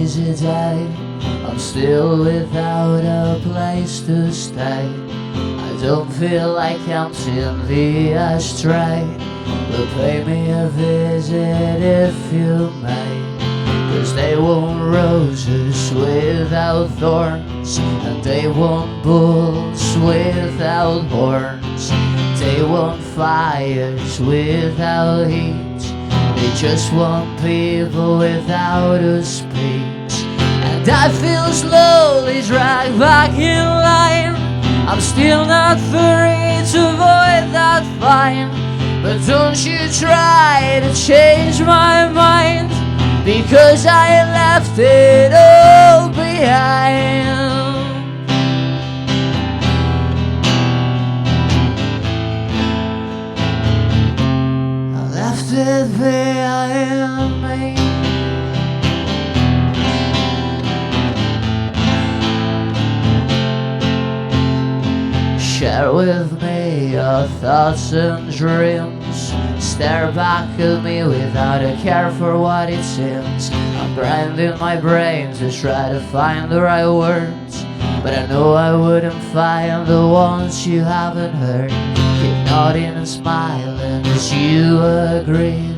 lazy day. I'm still without a place to stay. I don't feel like counting the ashtray, but pay me a visit if you may. 'Cause they want roses without thorns, and they want bulls without horns. They want fires without heat. They just want people without a speech. And I feel slowly dragged back in line. I'm still not free to avoid that fine. But don't you try to change my mind, because I left it all behind. I left it behind me. Share with me your thoughts and dreams. Stare back at me without a care for what it seems. I'm grinding my brain to try to find the right words, but I know I wouldn't find the ones you haven't heard. Keep nodding and smiling as you agree,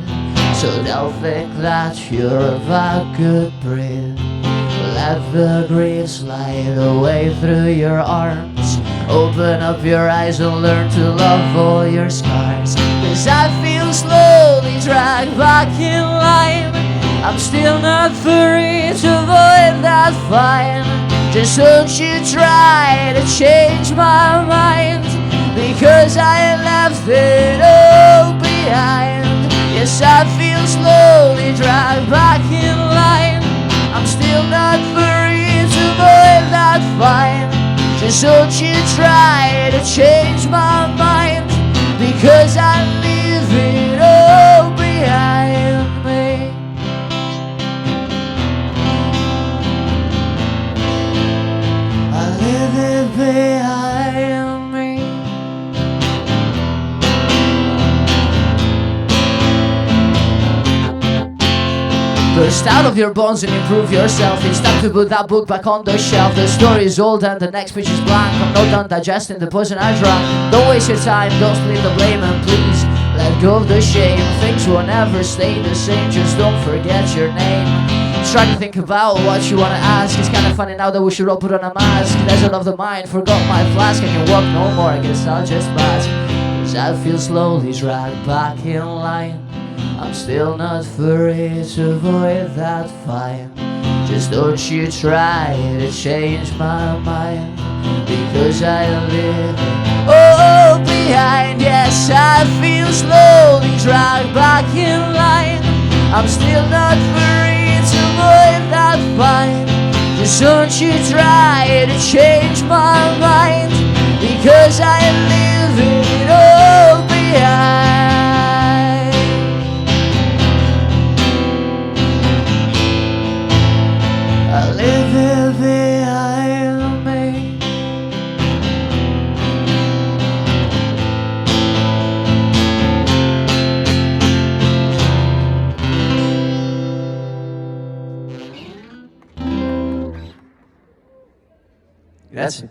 so they'll think that you're of a good breed. Let the grief slide away through your arms. Open up your eyes and learn to love all your scars. 'Cause I feel slowly dragged back in line. I'm still not free to avoid that fine. Just don't you try to change my mind, because I left it all behind. Yes, I feel slowly dragged back in line. I'm still not free to avoid that fine. Just don't you try to change my mind, because I leave it all behind me. I leave it behind me. Burst out of your bonds and improve yourself. It's time to put that book back on the shelf. The story is old and the next page is blank. I'm not done digesting the poison I drank. Don't waste your time, don't split the blame, and please let go of the shame. Things will never stay the same, just don't forget your name. Try to think about what you wanna ask. It's kinda funny now that we should all put on a mask. Desert of the mind, forgot my flask. I can walk no more, I guess I'll just pass. 'Cause I feel slowly dragged back in line. I'm still not free to avoid that fine. Just don't you try to change my mind, because I live all behind. Yes, I feel slowly dragged back in line. I'm still not free to avoid that fine. Just don't you try to change my mind, because I live it all behind. I leave it behind me. Grazie.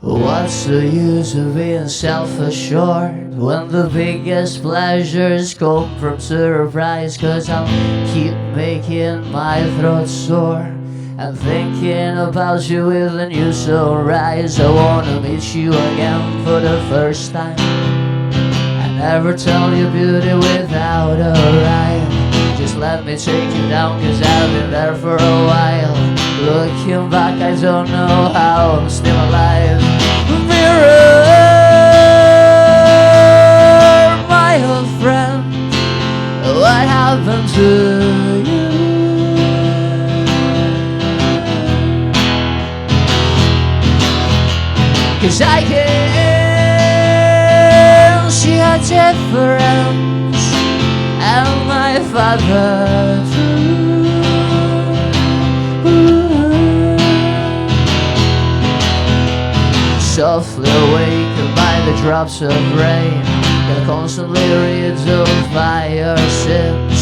What's the use of being self-assured when the biggest pleasures come from surprise? 'Cause I'll keep making my throat sore and thinking about you with a new sunrise. I wanna meet you again for the first time. I never tell you beauty without a rhyme. Just let me take you down, 'cause I've been there for a while. Looking back, I don't know how I'm still alive. Mirror, my old friend, what happened to you? Cause I can see a difference, and my father too. So softly awakened by the drops of rain. That constantly reads by your sins.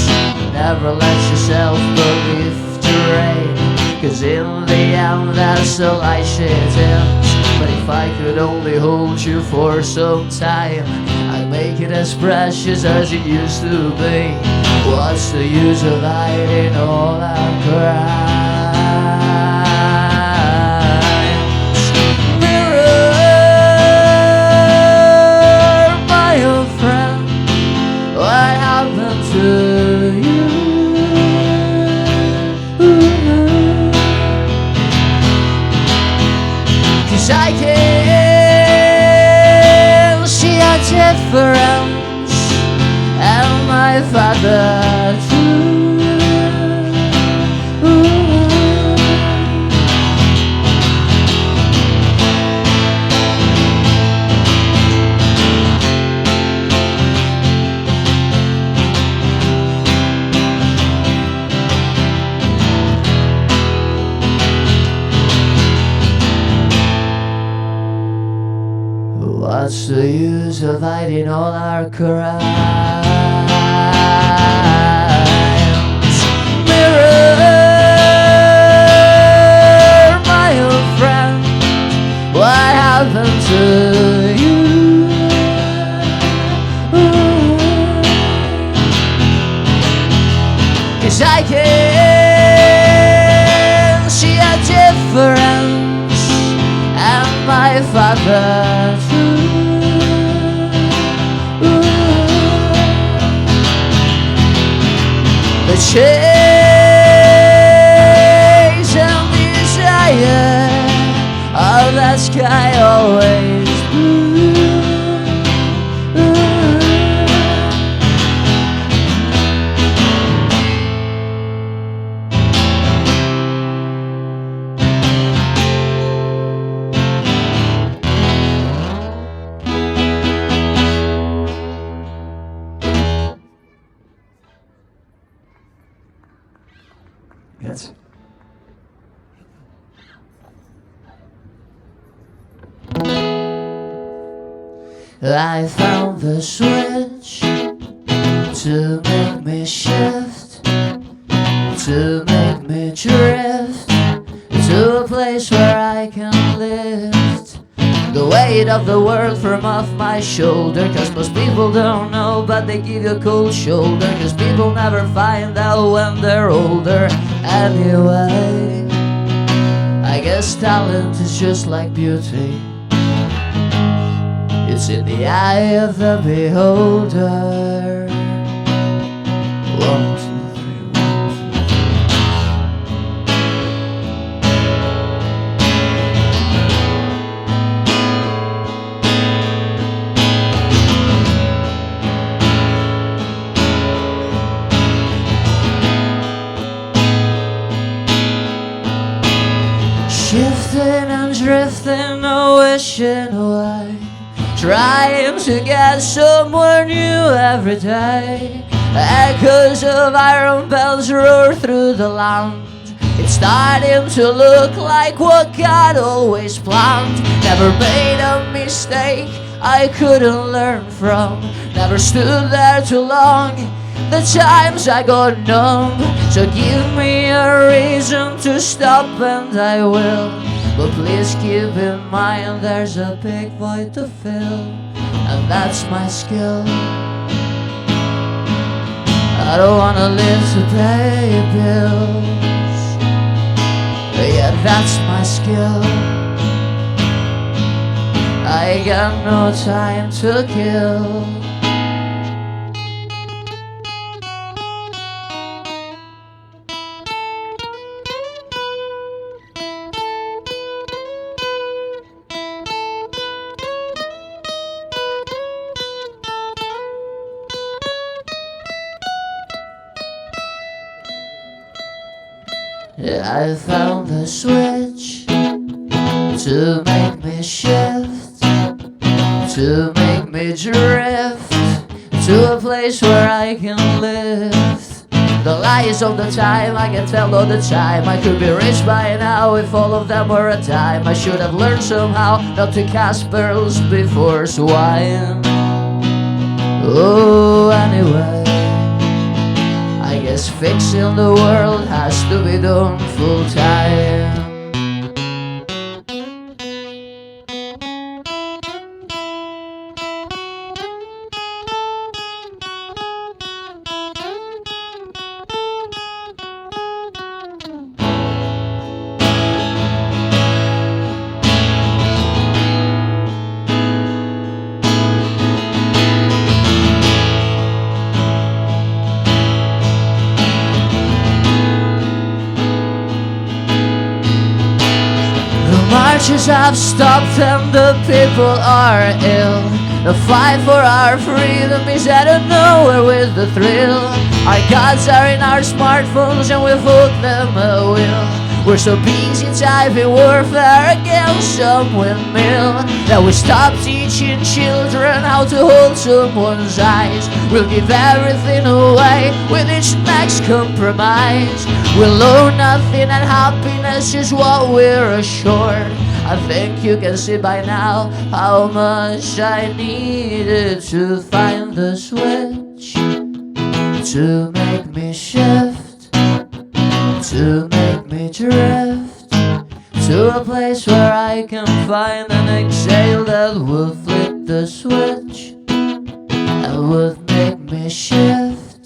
Never let yourself believe to rain, 'cause in the end that's the light shades ends. But if I could only hold you for some time, I'd make it as precious as it used to be. What's the use of hiding all our crimes? Mirror, my old friend, what happened to you? 'Cause I can see a difference, and my father too. What's the use of hiding all our crimes? Mirror, my old friend, what happened to you? 'Cause I can see a difference, and my father too. The chase and desire of that sky always blue. Yes. I found the switch to make me shift, to make me drift to a place where I can lift the weight of the world from off my shoulder. 'Cause most people don't know, but they give you a cold shoulder. 'Cause people never find out when they're older. Anyway, I guess talent is just like beauty, it's in the eye of the beholder. 1, 2, 3, 1, 2, 3. Shifting and drifting, no wishing away, trying to get somewhere new every day. Echoes of iron bells roar through the land. It's starting to look like what God always planned. Never made a mistake I couldn't learn from. Never stood there too long, the times I got numb. So give me a reason to stop and I will. But please keep in mind there's a big void to fill, and that's my skill. I don't wanna live to pay bills, yeah, that's my skill. I got no time to kill. I found the switch to make me shift, to make me drift to a place where I can lift The lies of the time I can tell all the time. I could be rich by now if all of them were a dime. I should have learned somehow not to cast pearls before swine. Oh, anyway, I guess fixing the world has to be done full time. Marches have stopped and the people are ill. The fight for our freedom is out of nowhere with the thrill. Our gods are in our smartphones and we vote them a will. We're so busy typing warfare against some windmill that we stop teaching children how to hold someone's eyes. We'll give everything away with each next compromise. We'll own nothing and happiness is what we're assured. I think you can see by now how much I needed to find the switch to make me shift, to make me drift to a place where I can find an exhale that will flip the switch and would make me shift,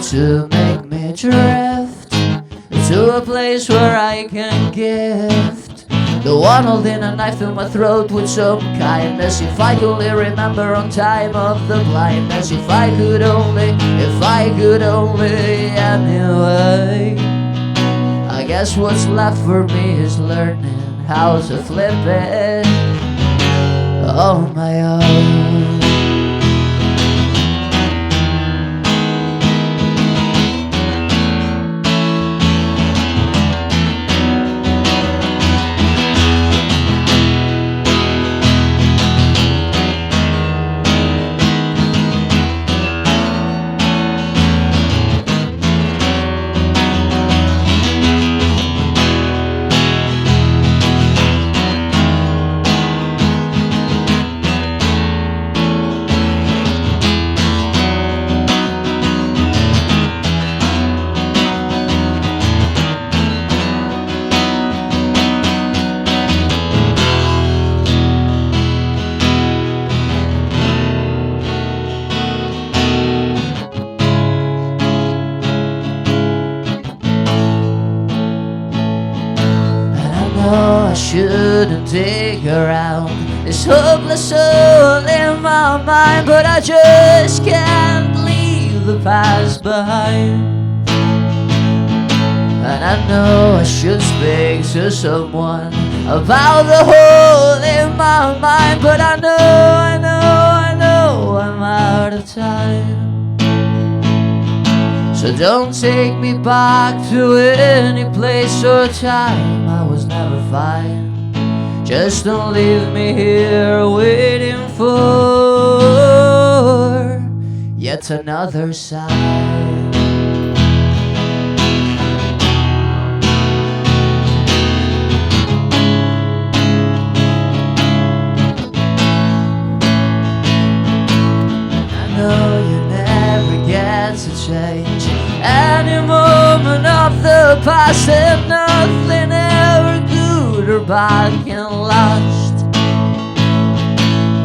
to make me drift to a place where I can gift the one holding a knife through my throat with some kindness. If I could only remember on time of the blindness. If I could only anyway. I guess what's left for me is learning how to flip it on my own. I shouldn't dig around this hopeless soul in my mind, but I just can't leave the past behind. And I know I should speak to someone about the hole in my mind, but I know I'm out of time. So don't take me back to any place or time I was never fine. Just don't leave me here waiting for yet another sign. I know you never get to change any moment of the past, and nothing ever good or bad can last.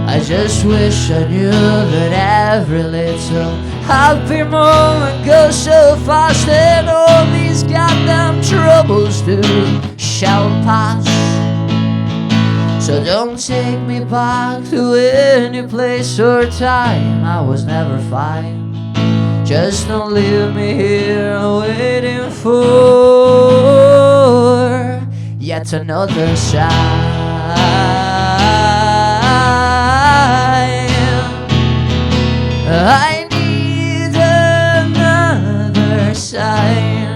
I just wish I knew that every little happy moment goes so fast, and all these goddamn troubles too shall pass. So don't take me back to any place or time I was never fine. Just don't leave me here waiting for yet another sign. I need another sign.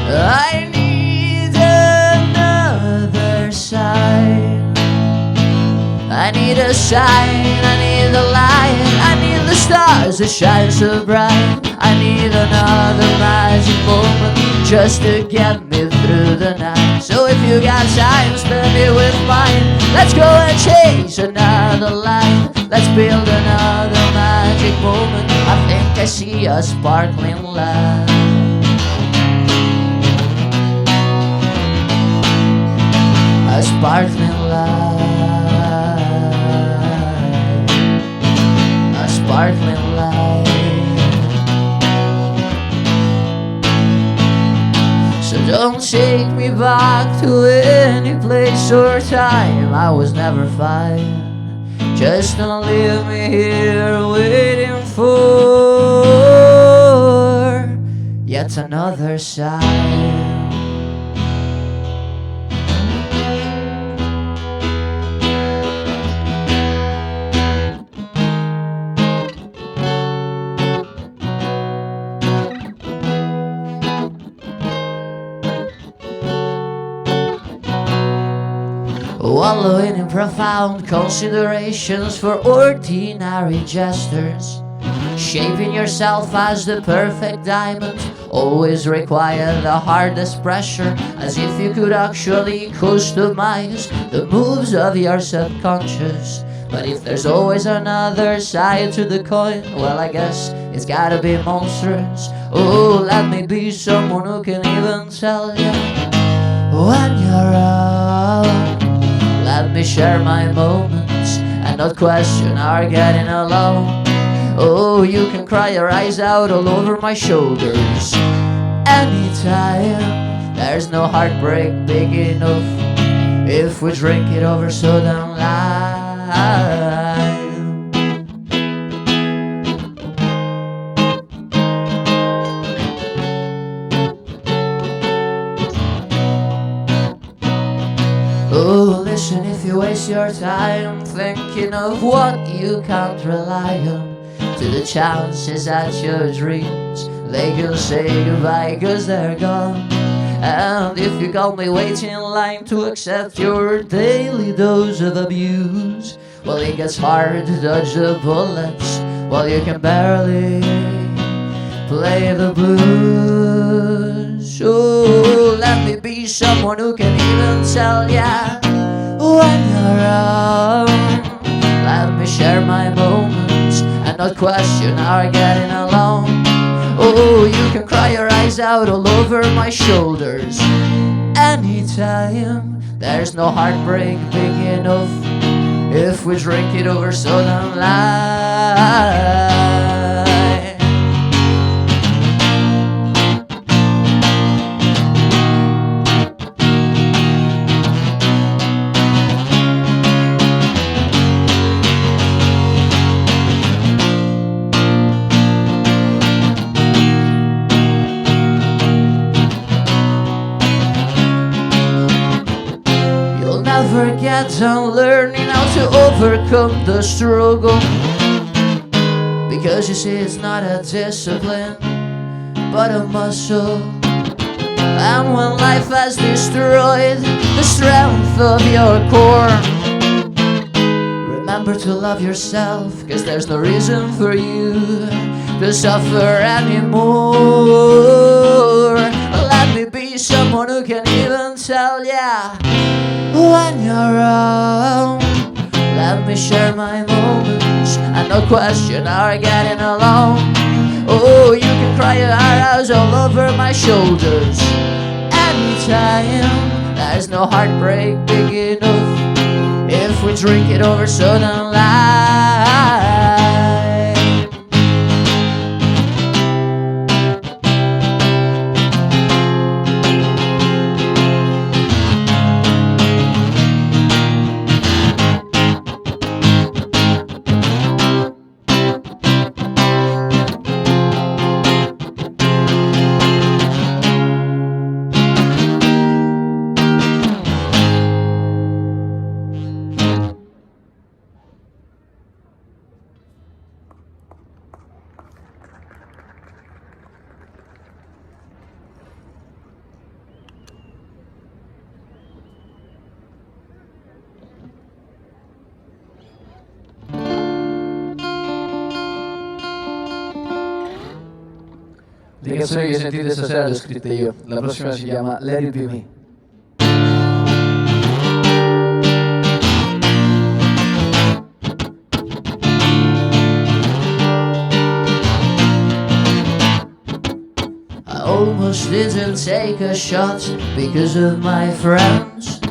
I need another sign. sign, I need the light, I need the stars that shine so bright. I need another magic moment just to get me through the night. So if you got time, spend it with mine. Let's go and chase another light. Let's build another magic moment. I think I see a sparkling light. A sparkling light. A sparkling light. So don't take me back to any place or time I was never fine. Just don't leave me here waiting for yet another sign. Wallowing in profound considerations for ordinary gestures. Shaping yourself as the perfect diamond always require the hardest pressure, as if you could actually customize the moves of your subconscious. But if there's always another side to the coin, well, I guess it's gotta be monstrous. Oh, let me be someone who can even tell you when you're around. Let me share my moments and not question our getting along. Oh, you can cry your eyes out all over my shoulders anytime. There's no heartbreak big enough if we drink it over, so don't lie. Oh, listen, if you waste your time thinking of what you can't rely on, to the chances that your dreams, they can say goodbye cause they're gone. And if you got me waiting in line to accept your daily dose of abuse, well, it gets hard to dodge the bullets while you can barely play the blues. Oh, let me be someone who can even tell ya when you're around. Let me share my moments and not question our getting along. Oh, you can cry your eyes out all over my shoulders anytime. There's no heartbreak big enough if we drink it over, so don't lie. Never get done learning how to overcome the struggle, because you see it's not a discipline but a muscle. And when life has destroyed the strength of your core, remember to love yourself, cause there's no reason for you to suffer anymore. Let me be someone who can even tell ya when you're around. Let me share my moments and no question our getting along. Oh, you can cry your eyes all over my shoulders anytime. There's no heartbreak big enough if we drink it over, so don't lie. Le canzoni che sentite stasera le ho scritte io. La prossima si chiama Let It Be Me. I almost didn't take a shot because of my friends.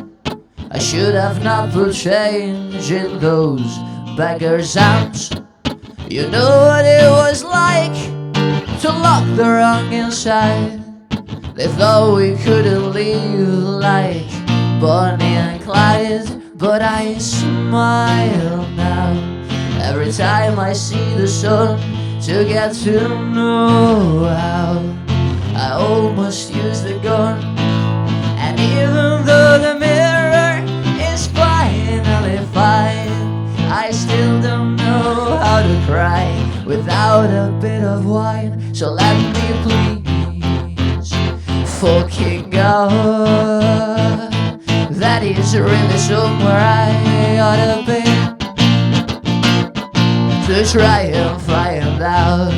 I should have not put change in those beggars' hands. You know what it was like to lock the wrong inside. They thought we couldn't live like Bonnie and Clyde, but I smile now every time I see the sun to get to know how. I almost used the gun, and even though the mirror is finally fine, I still don't know how to cry without a bit of wine. So let me please fucking go. That is really somewhere I ought to be, to try and find out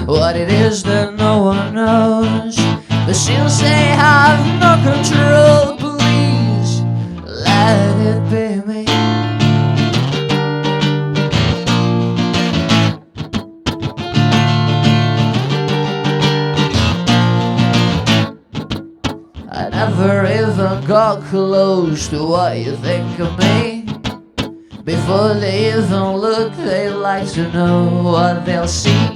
what it is that no one knows. But since they have no control, please let it be me. I never even got close to what you think of me. Before they even look, they like to know what they'll see.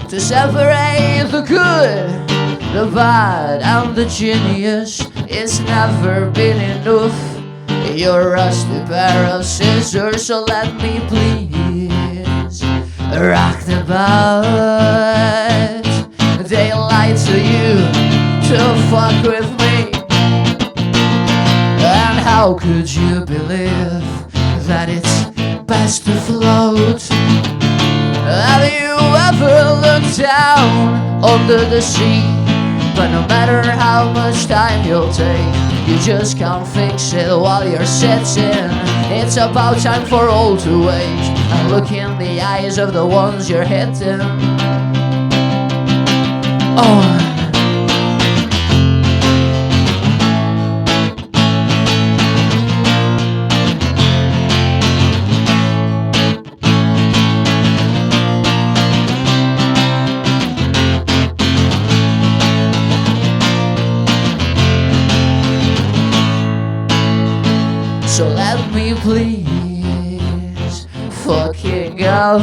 To separate the good, the bad and the genius, it's never been enough. You're a rusty pair of scissors, so let me please rock the boat. They lie to you to fuck with me, and how could you believe that it's best to float? Have you ever looked down under the sea? But no matter how much time you'll take, you just can't fix it while you're sitting. It's about time for all to wake and look in the eyes of the ones you're hitting. Oh. So let me please fucking go.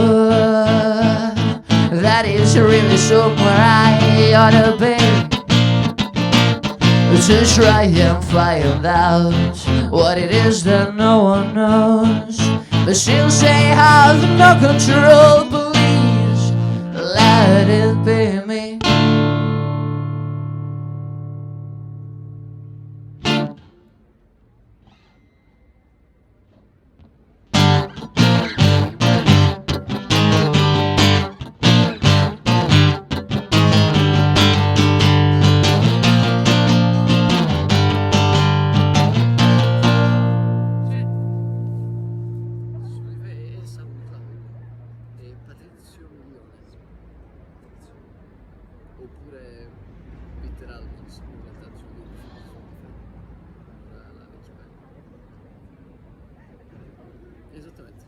That is really somewhere I ought to be, to try and find out what it is that no one knows. But since they have no control, please let it be me. Oppure Peter Alberto, in realtà il suo nome esattamente.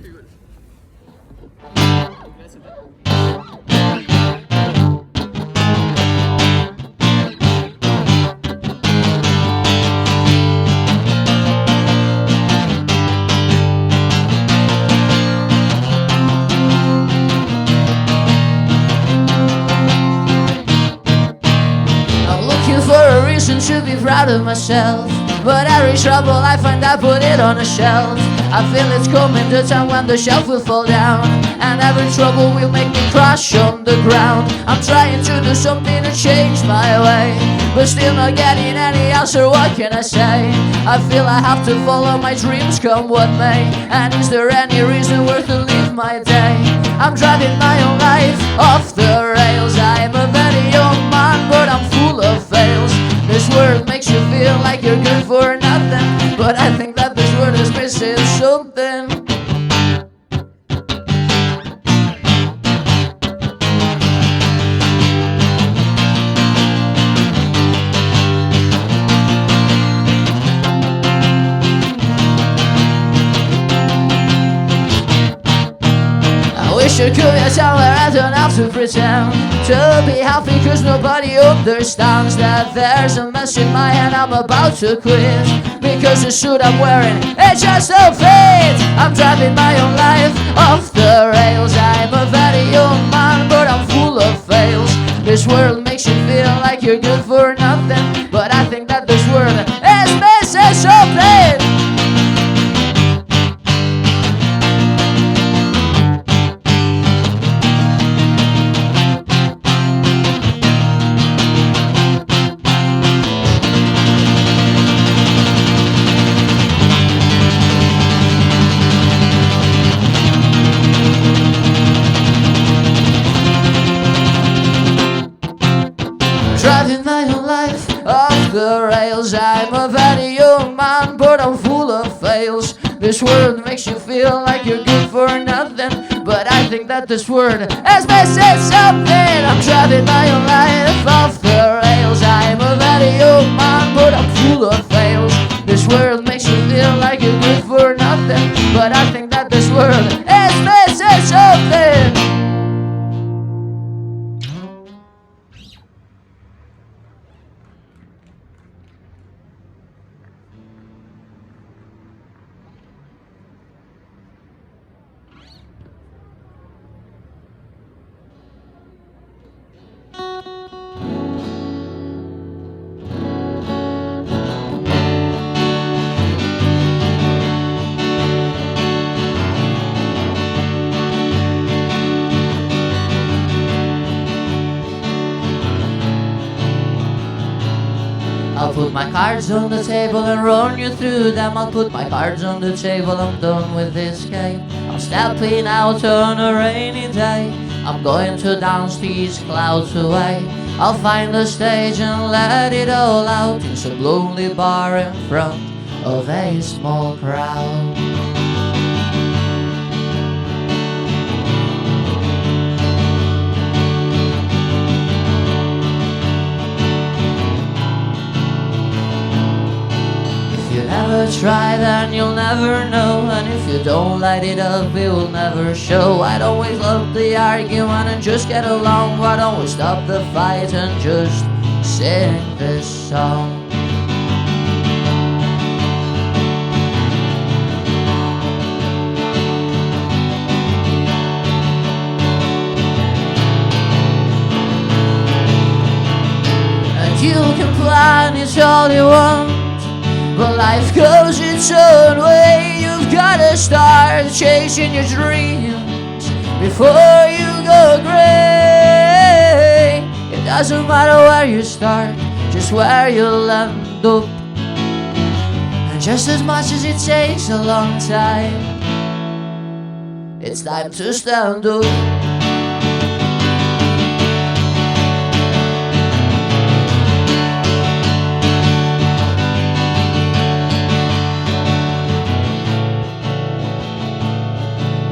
Figurati. Grazie a te. To be proud of myself, but every trouble I find I put it on a shelf. I feel it's coming the time when the shelf will fall down, and every trouble will make me crash on the ground. I'm trying to do something to change my way, but still not getting any answer. What can I say? I feel I have to follow my dreams come what may. And is there any reason worth to live my day? I'm driving my own life off the rails. I'm a very young man, but I'm full of fails. This world makes you feel like you're good for nothing, but I think that this world is missing something. a time where I don't have to pretend to be happy, cause nobody understands that there's a mess in my head. I'm about to quit because the suit I'm wearing, it just don't fit. I'm driving my own life off the rails. I'm a very young man, but I'm full of fails. This world makes you feel like you're good for nothing, but I think that this world is missing something. Driving my own life off the rails. I'm a very young man, but I'm full of fails. This world makes you feel like you're good for nothing, but I think that this world is missing something. I'm driving my own life off the rails. I'm a very young man, but I'm full of fails. This world makes you feel like you're good for nothing, but I think that this world is missing something. I'll put my cards on the table and run you through them. I'll put my cards on the table, I'm done with this game. I'm stepping out on a rainy day. I'm going to dance these clouds away. I'll find a stage and let it all out in some lonely bar in front of a small crowd. Never try, then you'll never know. And if you don't light it up, it will never show. I'd always love the argument and just get along. Why don't we stop the fight and just sing this song? And you can plan, it's all you want, but life goes its own way. You've gotta start chasing your dreams before you go gray. It doesn't matter where you start, just where you'll end up. And just as much as it takes a long time, it's time to stand up.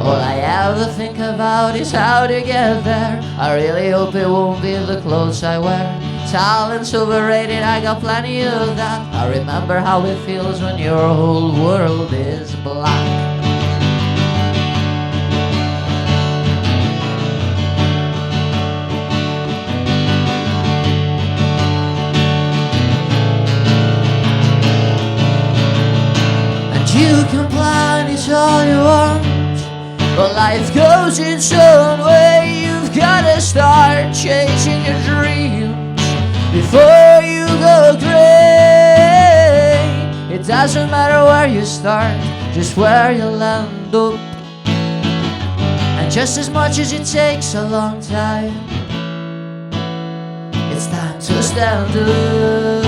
All I ever think about is how to get there. I really hope it won't be the clothes I wear. Talent's overrated, I got plenty of that. I remember how it feels when your whole world is black. And you can plan, it's all you want, but life goes its own way. You've gotta start chasing your dreams before you go gray. It doesn't matter where you start, just where you'll end up. And just as much as it takes a long time, it's time to stand up.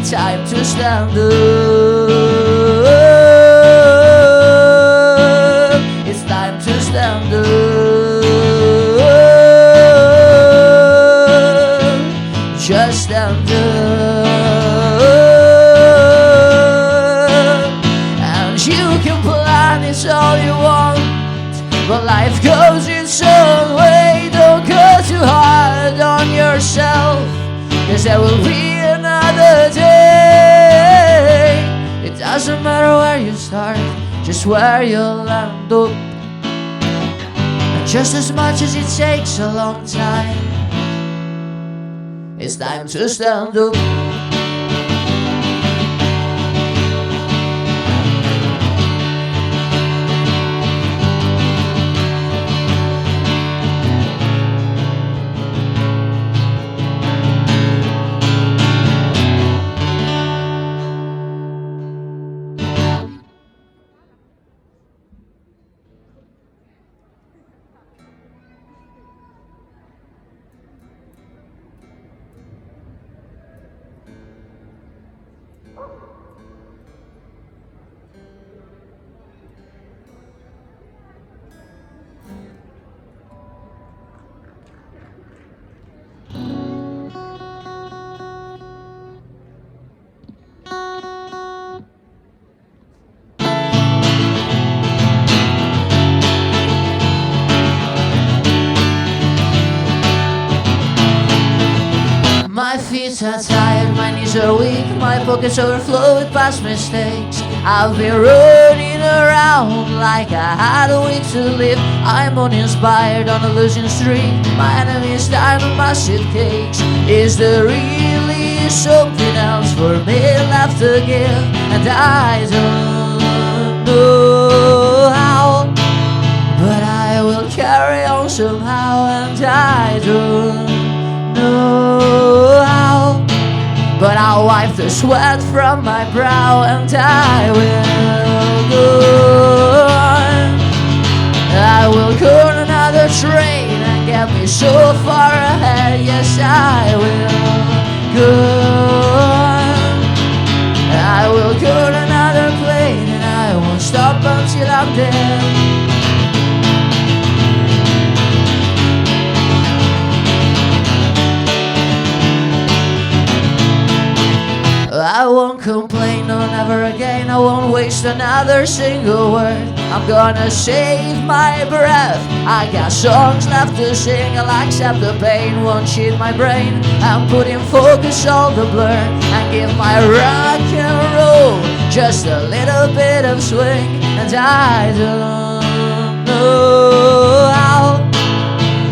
Time to stand up. Stand up, just stand up. And you can plan, it's all you want, but life goes its own way. Don't go too hard on yourself, 'cause there will be another day. It doesn't matter where you start, just where you'll end up. And just as much as it takes a long time, it's time to stand up. My feet are tired, my knees are weak, my pockets overflow with past mistakes. I've been running around like I had a week to live. I'm uninspired on a losing streak. My enemies died on massive cakes. Is there really something else for me left to give? And I don't know how, but I will carry on somehow. And I don't know how, but I'll wipe the sweat from my brow. And I will go on. I will cut another train and get me so far ahead. Yes, I will go on. I will cut another plane and I won't stop until I'm dead. I won't complain, no, never again. I won't waste another single word. I'm gonna save my breath. I got songs left to sing. I'll accept the pain, won't cheat my brain. I'm putting focus on the blur and give my rock and roll just a little bit of swing. And I don't know how,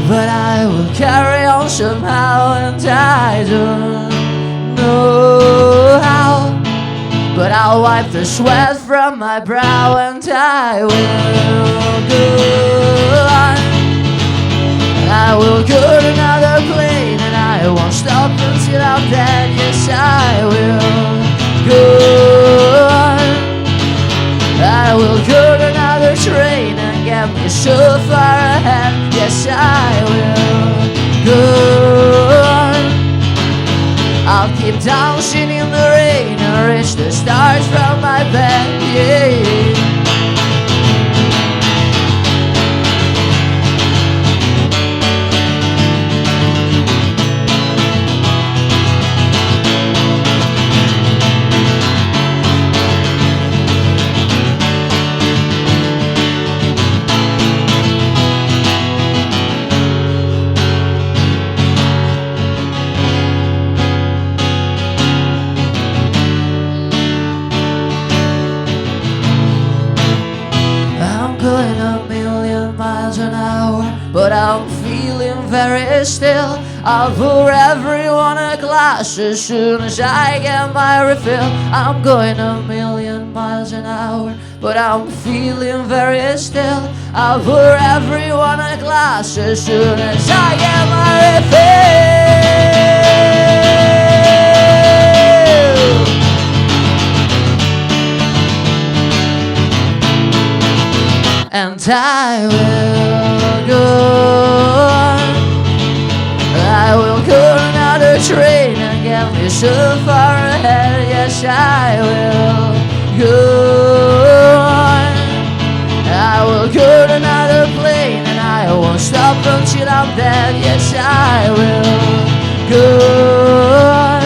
but I will carry on somehow. And I don't know how, but I'll wipe the sweat from my brow. And I will go on. I will cut another plane and I won't stop until I'm dead. Yes, I will go on. I will cut another train and get me so far ahead. Yes, I will go on. I'll keep dancing in the rain and reach the stars from my bed, yeah. Going a million miles an hour, but I'm feeling very still. I'll pour everyone a glass as soon as I get my refill. I'm going a million miles an hour, but I'm feeling very still. I'll pour everyone a glass as soon as I get my refill. And I will go on. I will cut another train and get me so far ahead. Yes, I will go on. I will cut another plane and I won't stop until I'm dead. Yes, I will go on.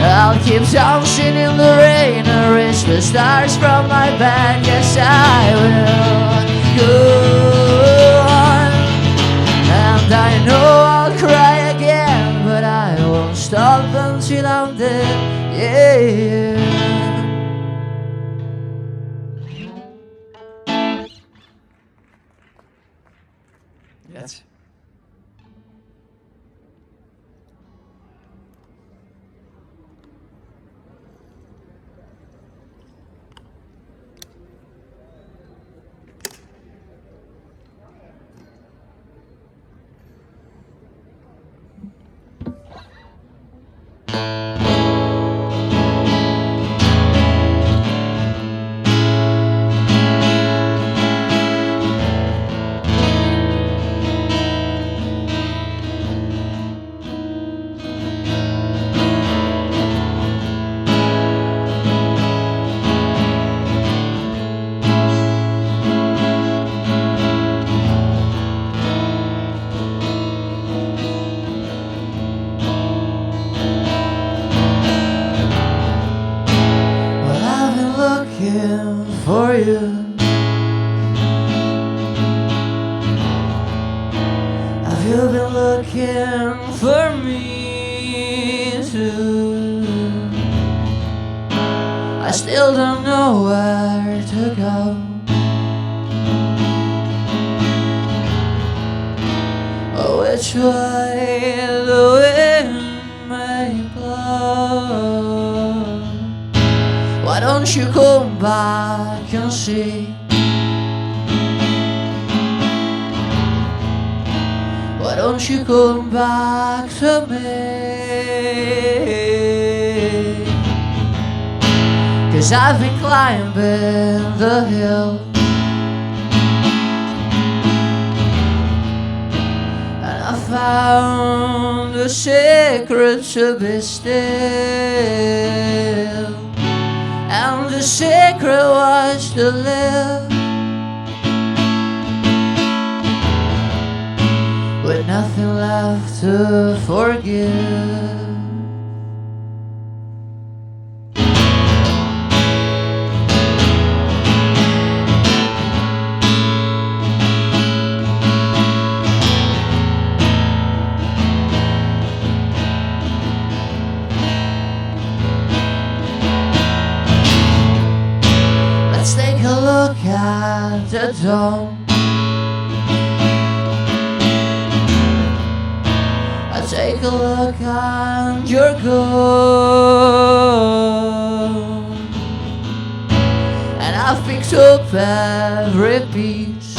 I'll keep dancing in the rain and reach the stars from my bed. Yes, I will go on. And I know I'll cry again, but I won't stop until I'm dead. Yeah. been looking for me too. I still don't know where to go. Or which way the wind may blow. Why don't you come back and see? Why don't you come back to me? 'Cause I've been climbing the hill, and I found a secret to be still. And the secret was to live with nothing left to forgive. Let's take a look at the dome. Take a look at your goal, and I've picked up every piece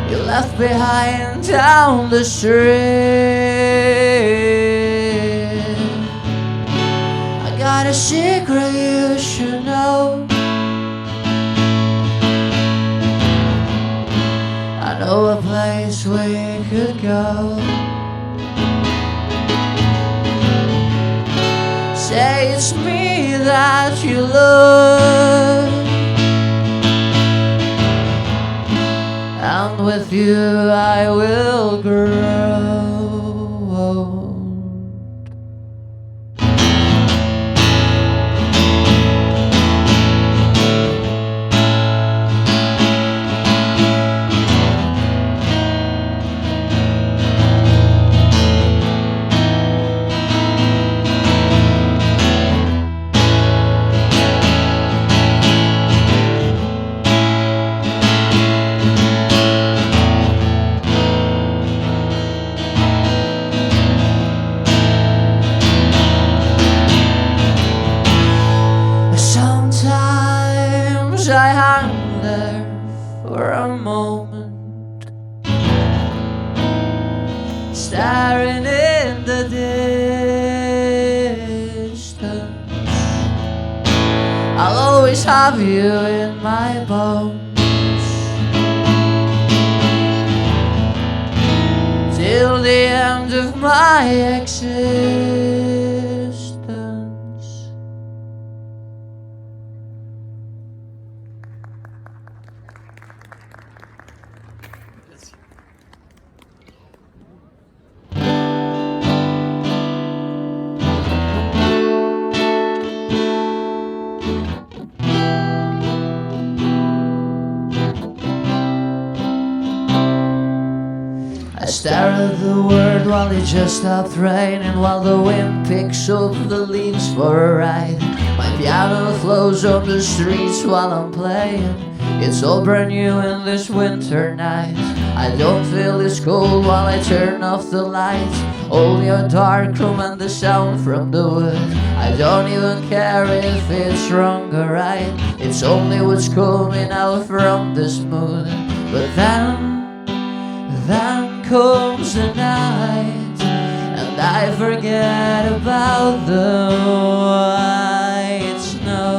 you left behind down the street. I got a secret you should know. I know a place we could go. Say it's me that you love, and with you I will grow. Sometimes I hang there for a moment, staring in the distance. I'll always have you in my bones till the end of my existence. I stare at the world while it just stopped raining, while the wind picks up the leaves for a ride. My piano flows on the streets while I'm playing. It's all brand new in this winter night. I don't feel this cold while I turn off the lights. Only a dark room and the sound from the wood. I don't even care if it's wrong or right. It's only what's coming out from this mood. But then comes the night, and I forget about the white snow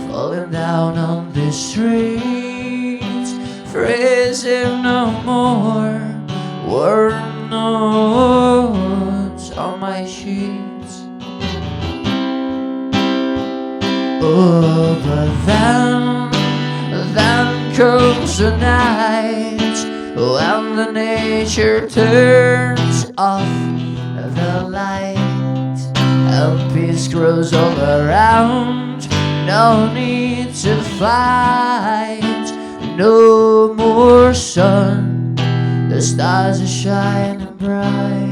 falling down on the streets, freezing no more, warm notes on my sheets. Oh, but then comes the night when the nature turns off the light and peace grows all around. No need to fight, no more sun, the stars are shining bright.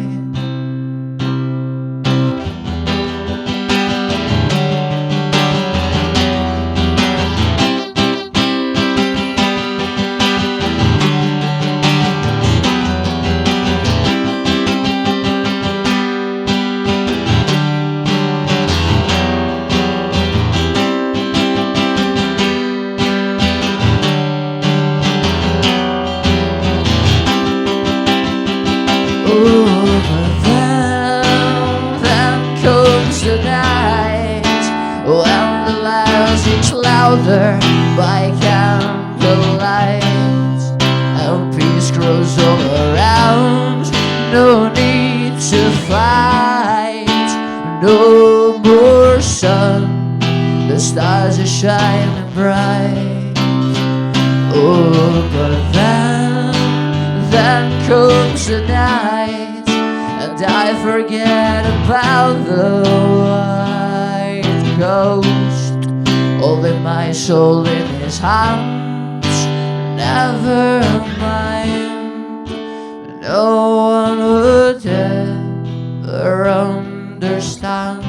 Then comes the night when the light is louder by candlelight, and peace grows all around. No need to fight, no more sun, the stars are shining bright. Oh, but then comes the night, and I forget about the white ghost, holding my soul in his hands. Never mind, no one would ever understand.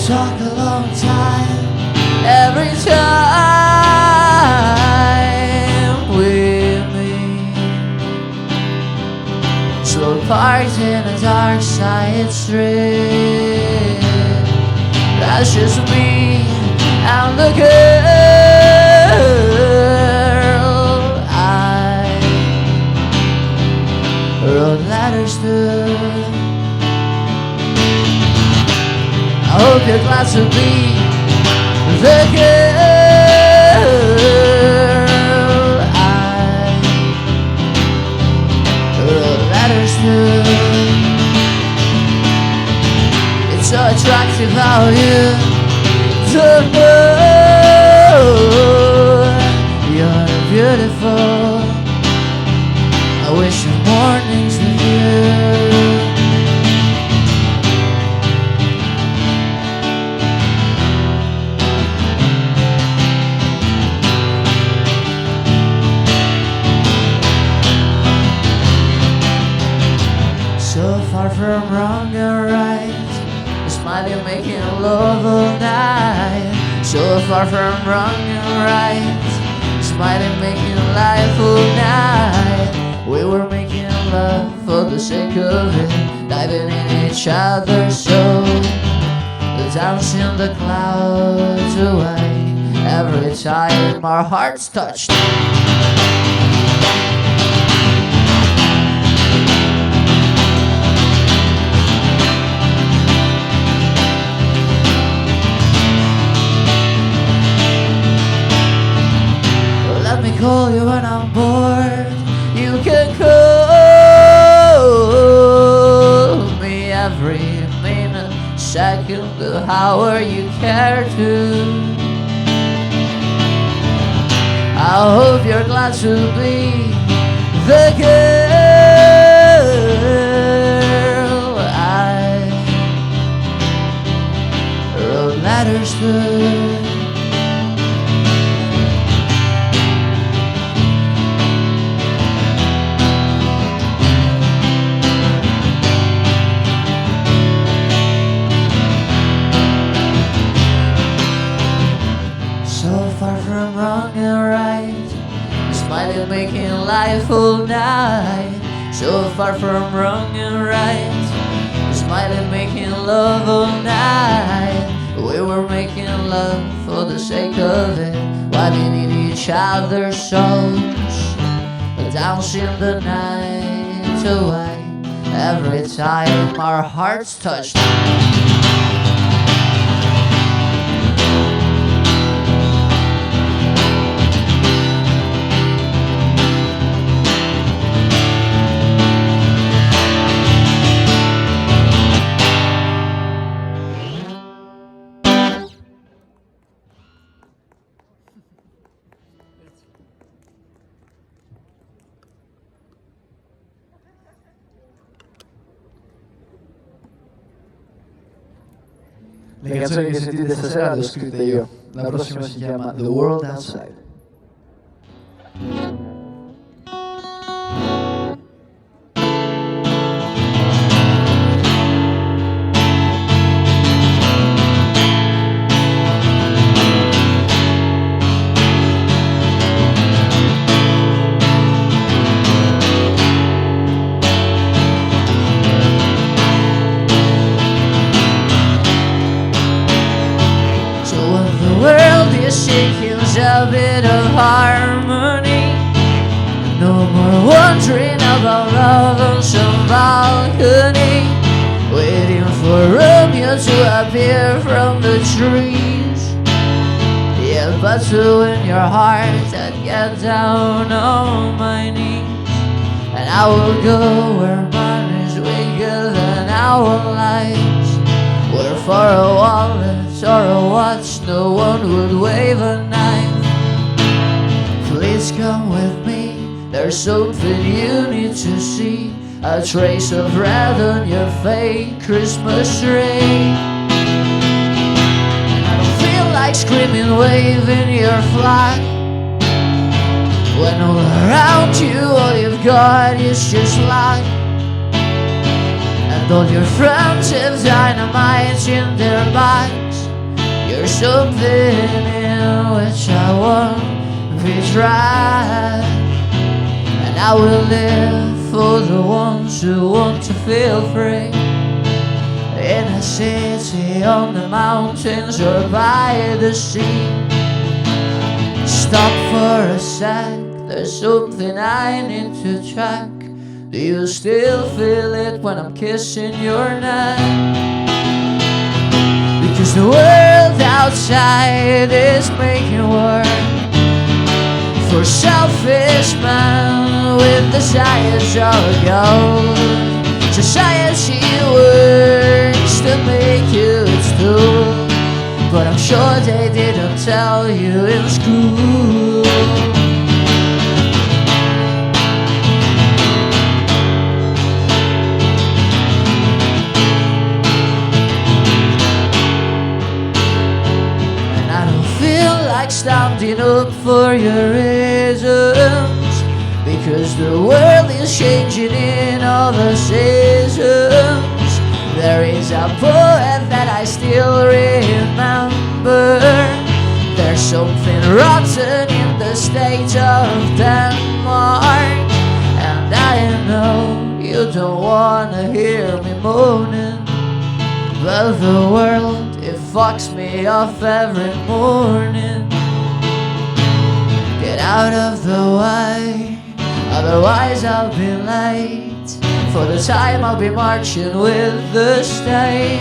Talk a long time, every time we meet. Slow parked in a dark side street. That's just me and the girl I wrote letters to. I hope you're glad to be the girl I wrote letters to. It's so attractive how you don't know you're beautiful. I wish your mornings with you. So far from wrong and right, smiling, making love all night. So far from wrong and right, smiling, making life all night. We were making love for the sake of it, diving in each other's soul, dancing the clouds away every time our hearts touched. Let me call you when I'm bored. You can call me every minute, second, hour you care to. I hope you're glad to be the girl I wrote letters to. So far from wrong and right, smiling making life all night. So far from wrong and right, smiling making love all night. We were making love for the sake of it, while we need each other's souls, dancing the night away. Every time our hearts touched. Le canzoni che sentite stasera le ho scritte io. La prossima si chiama The World Outside. A bit of harmony. No more wondering about love on some balcony, waiting for Romeo to appear from the trees. Yeah, but to win your heart I'd get down on my knees, and I will go where mine is weaker than our lives, where for a wallet or a watch no one would wave a knife. Please come with me, there's something you need to see, a trace of red on your fake Christmas tree. I don't feel like screaming, waving your flag, when all around you all you've got is just light, and all your friends have dynamite in their bags. You're something in which I won't be tried, and I will live for the ones who want to feel free, in a city, on the mountains, or by the sea. Stop for a sec, there's something I need to check. Do you still feel it when I'm kissing your neck? Because the world outside is making work for selfish men with desires of gold. Society works to make you its tool, but I'm sure they didn't tell you in school. And I don't feel like standing up for your reasons, because the world is changing in all the seasons. There is a poet that I still remember. There's something rotten in the state of Denmark, and I know you don't wanna hear me moaning, but the world, it fucks me off every morning. Get out of the way, otherwise I'll be late for the time I'll be marching with the state.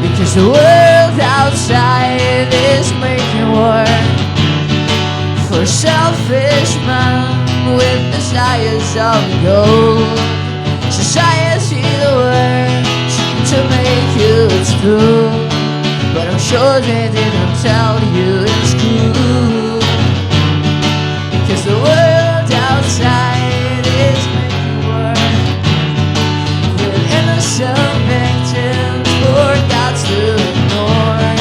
Because the world outside is making work for selfish men with desires of gold. Society works to make you its tool, but I'm sure they didn't tell you in school. Because the world outside is making work with innocent victims for gods to ignore.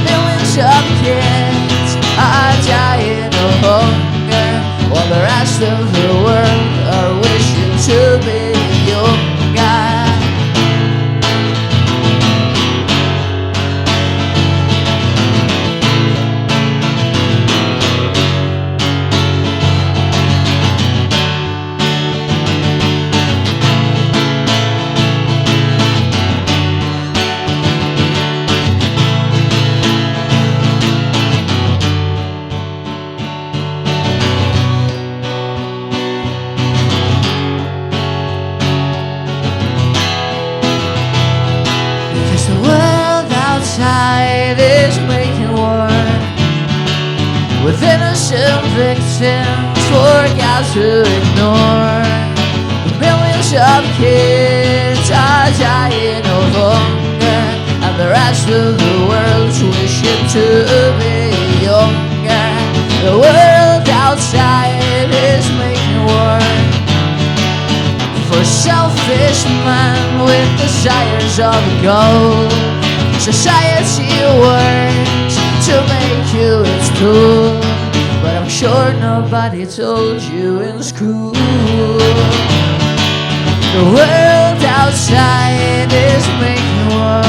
Millions of kids are dying of hunger, while the rest of the world are wishing to be younger. with innocent victims forgot to ignore. Millions of kids are dying of hunger, and the rest of the world's wishing to be younger. The world outside is making war for selfish men with desires of gold. Society works to make you its tool, but I'm sure nobody told you in school. The world outside is making war.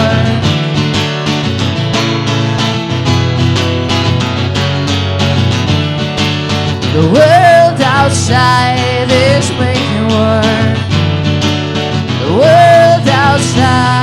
The world outside is making war. The world outside.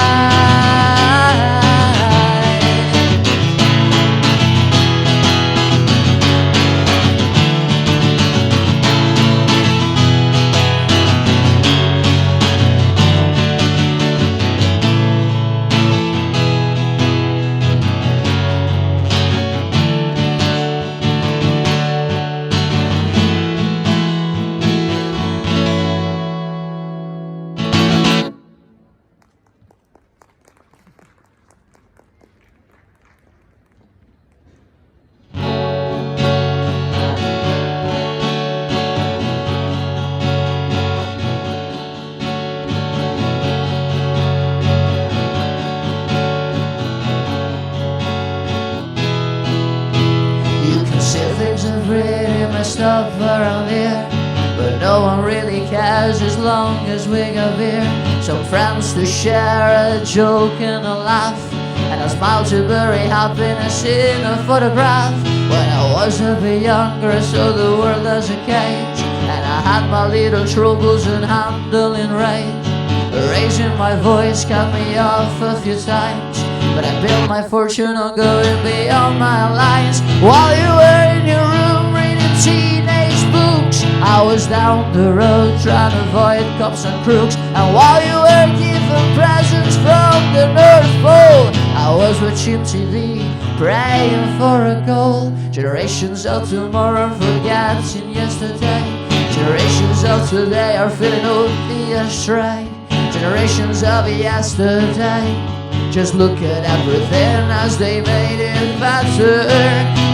Stuff around here, but no one really cares as long as we got beer. Some friends to share a joke and a laugh, and a smile to bury happiness in a photograph. When I was a bit younger, so the world as a cage, and I had my little troubles in handling rage. Raising my voice cut me off a few times, but I built my fortune on going beyond my lines. While you were in your room reading teenage books, I was down the road trying to avoid cops and crooks. And while you were giving presents from the North Pole, I was watching TV, praying for a goal. Generations of tomorrow forgetting yesterday. Generations of today are feeling only astray. Generations of yesterday just look at everything as they made it better.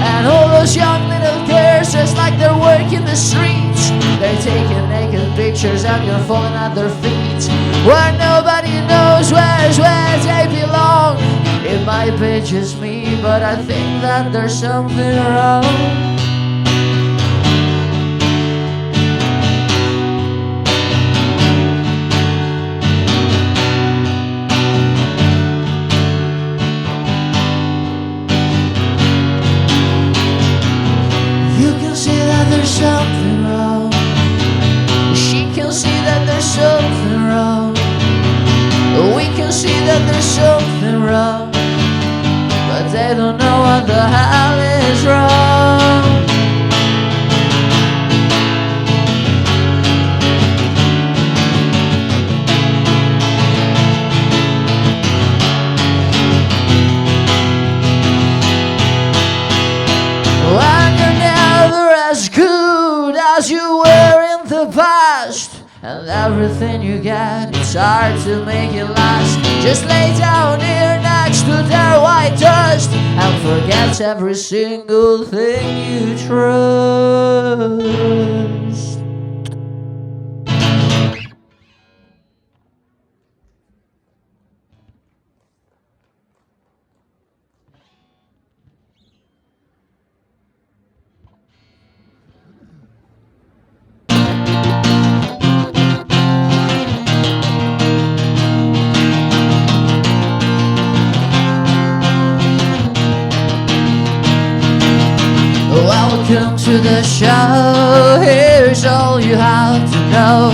And all those young little girls just like they're working the streets, they're taking naked pictures and you're falling at their feet, where nobody knows where they belong. It might be just me, but I think that there's something wrong. There's something wrong. She can see that there's something wrong. We can see that there's something wrong, but they don't know what the hell is wrong. As good as you were in the past, and everything you get, it's hard to make it last. Just lay down here next to their white dust and forget every single thing you trust. Welcome to the show, here's all you have to know.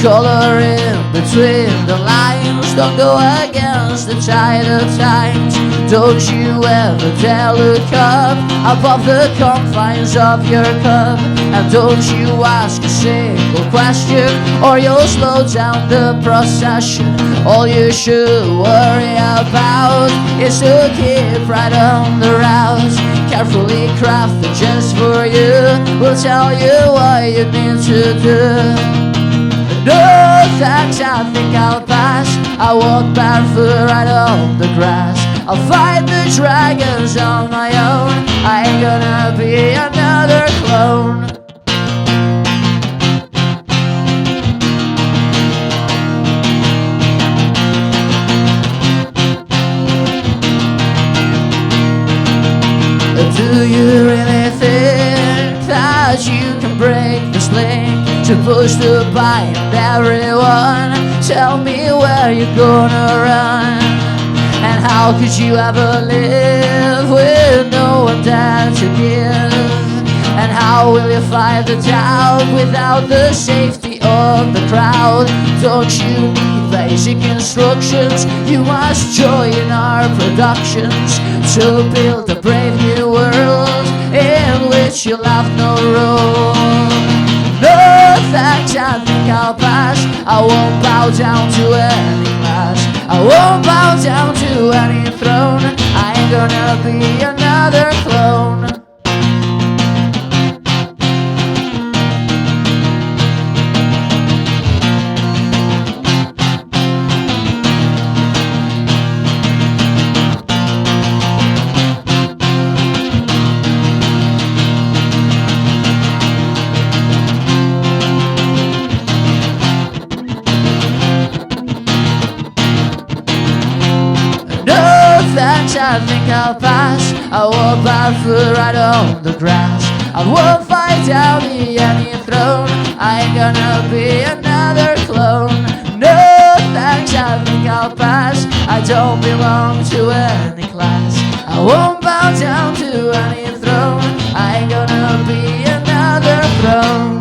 Color in between the lines, don't go against the tide of times. Don't you ever dare look up above the confines of your cup. And don't you ask a single question, or you'll slow down the procession. All you should worry about is to keep right on the route. carefully crafted just for you, will tell you what you need to do. No thanks, I think I'll pass. I walk barefoot right on the grass. I'll fight the dragons on my own. I ain't gonna be another clone. Do you really think that you can break this link to push the bind everyone? Tell me where you're gonna run, and how could you ever live with no one there to give? And how will you fight the doubt without the safety of the crowd? Don't you need basic instructions? You must join our productions to build a brave new world in which you'll have no role. No thanks, I think I'll pass. I won't bow down to any class. I won't bow down to any throne. I ain't gonna be another clone. I think I'll pass. I walk barefoot right on the grass. I won't fight down the any throne. I ain't gonna be another clone. No thanks, I think I'll pass. I don't belong to any class. I won't bow down to any throne. I ain't gonna be another throne.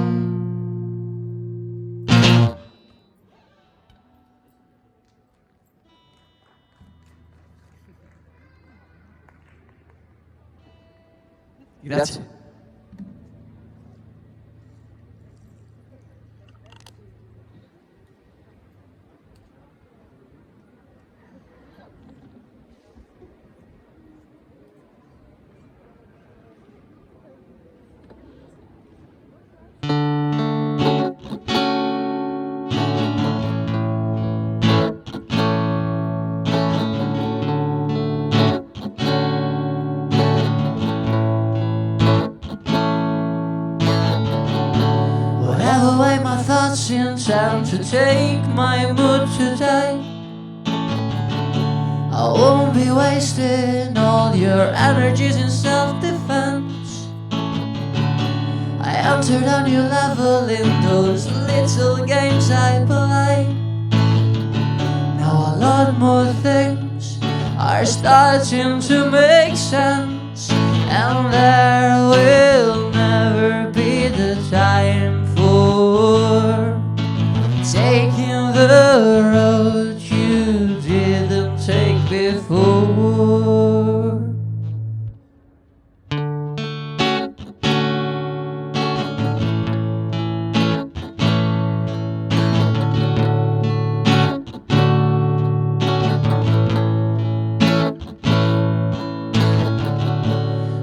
Grazie. Intend to take my mood today. I won't be wasting all your energies in self-defense. I entered a new level in those little games I play. Now a lot more things are starting to make sense, and there will never be the time for taking the road you didn't take before.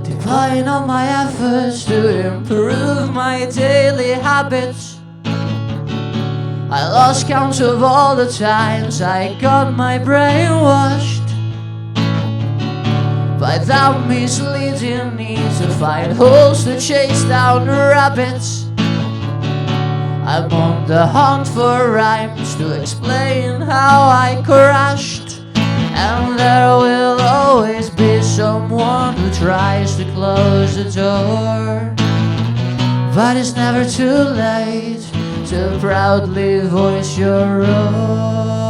Deploying all my efforts to improve my daily habits, I lost count of all the times I got my brain washed by that misleading need to find holes to chase down rabbits. I'm on the hunt for rhymes to explain how I crashed, and there will always be someone who tries to close the door. But it's never too late to proudly voice your roar.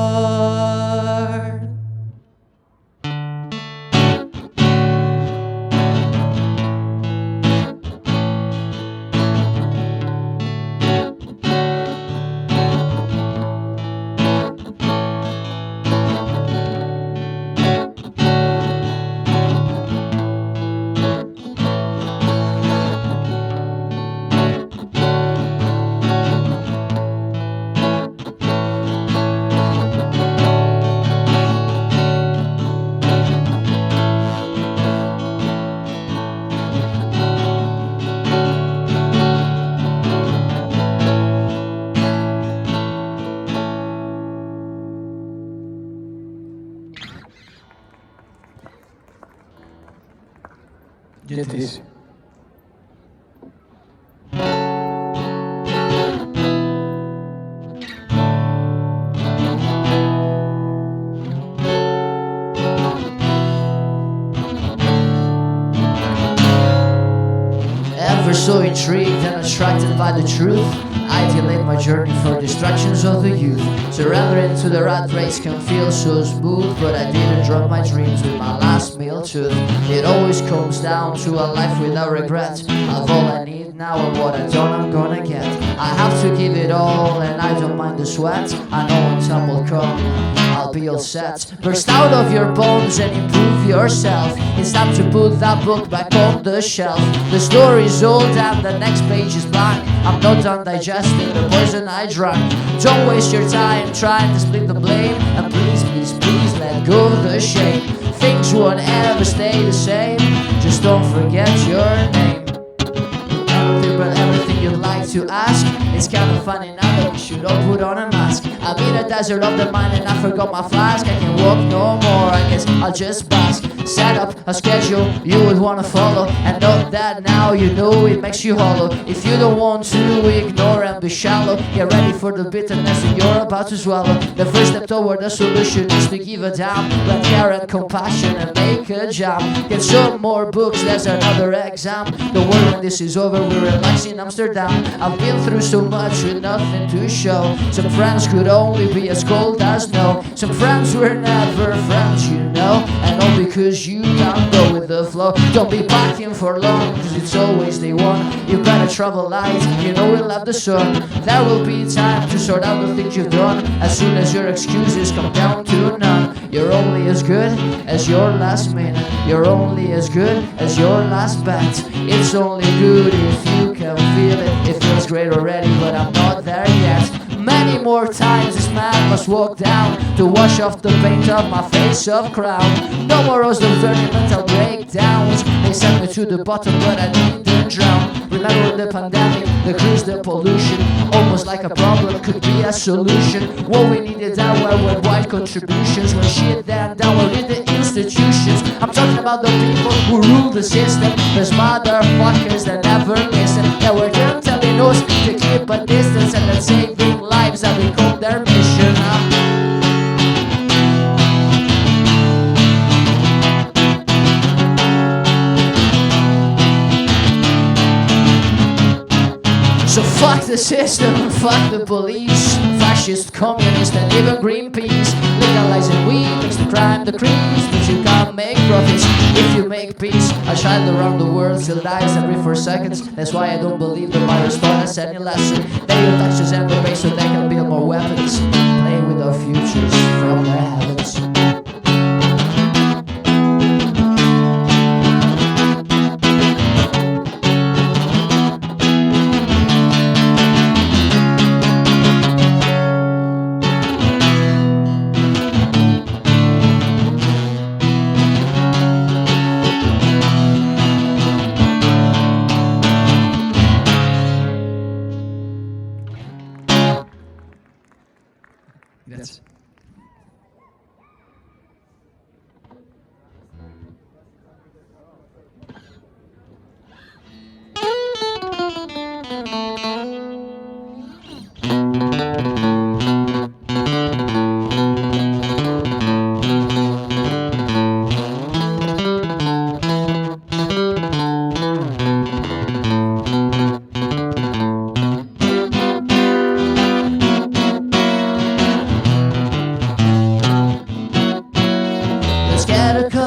Get easy. Ever so intrigued and attracted by the truth, I delayed my journey for distractions of the youth. Surrendering to the rat race can feel so smooth, but I didn't drop my dreams with my last meal tooth. It always comes down to a life without regret. I've all I need now, and what I don't I'm gonna get. I have to give it all, and I don't mind the sweat. I know when time will come, I'll be all set. Burst out of your bones and improve yourself. It's time to put that book back on the shelf. The story's old and the next page is blank. I'm not done digesting the poison I drank. Don't waste your time trying to split the blame. And please, please, please let go of the shame. Things won't ever stay the same. Just don't forget your name. Everything but everything you'd like to ask. It's kind of funny now that we should all put on a mask. I'm in a desert of the mind and I forgot my flask. I can walk no more, I guess I'll just bask. Set up a schedule you would want to follow, and note that now you know it makes you hollow. If you don't want to ignore and be shallow, get ready for the bitterness that you're about to swallow. The first step toward a solution is to give a damn. Let care and compassion and make a jam. Get some more books, there's another exam. Don't worry, when this is over, we're relaxing in Amsterdam. I've been through so much with nothing to show. Some friends could only be as cold as snow. Some friends were never friends, you know. And all because you can't go with the flow. Don't be backing for long, cause it's always day one. You better travel light, you know we'll have the sun. There will be time to sort out the things you've done. As soon as your excuses come down to none. You're only as good as your last minute. You're only as good as your last bet. It's only good if you can feel it. It feels great already, but I'm not there yet. Many more times this man must walk down to wash off the paint of my face of crown. No more rows of learning mental breakdowns. They sent me to the bottom, but I didn't drown. Remember the pandemic, the cruise, the pollution. Almost like a problem could be a solution. What we needed that were worldwide contributions. When shit then down were in the institutions. I'm talking about the people who rule the system. Those motherfuckers that never listen. That were them telling us to keep a distance and that saving lives have become their mission. So fuck the system, fuck the police, fascist, communist and even Greenpeace. Legalizing weed makes the crime decrease, but you can't make profits if you make peace. A child around the world still dies every 4 seconds. That's why I don't believe the virus taught us any lesson. They will touch us and the base so they can build more weapons. Play with our futures from their heavens. Grazie.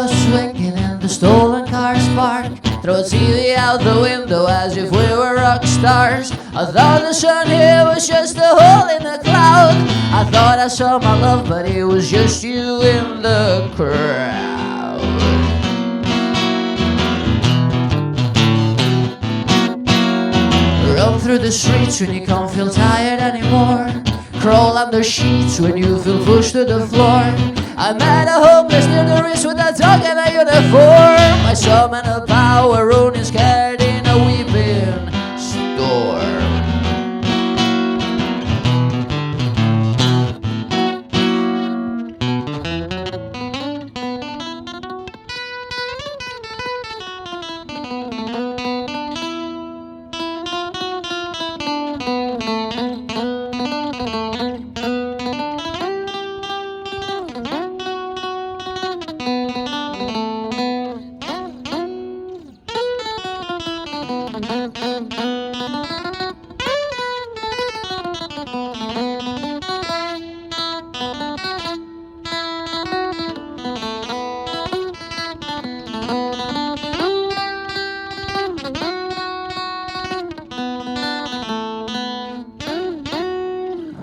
Swinging in the stolen car spark. Throw TV out the window as if we were rock stars. I thought the sun here was just a hole in the cloud. I thought I saw my love, but it was just you in the crowd. Run through the streets when you can't feel tired anymore. Crawl under sheets when you feel pushed to the floor. I met a homeless near the wrist with a dog and a uniform. I saw man of power running scared in a weeping storm.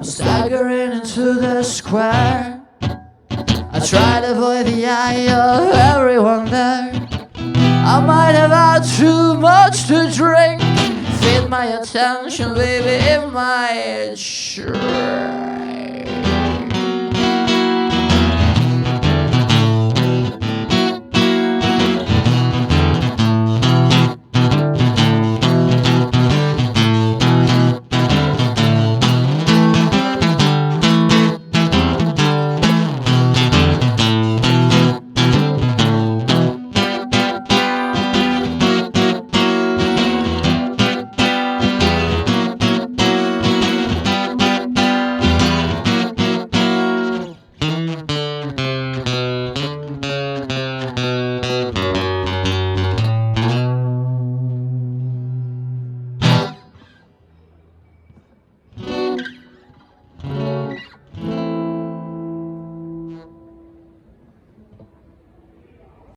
Staggering into the square, I try to avoid the eye of everyone there. I might have had too much to drink. Feed my attention, baby, in my shirt.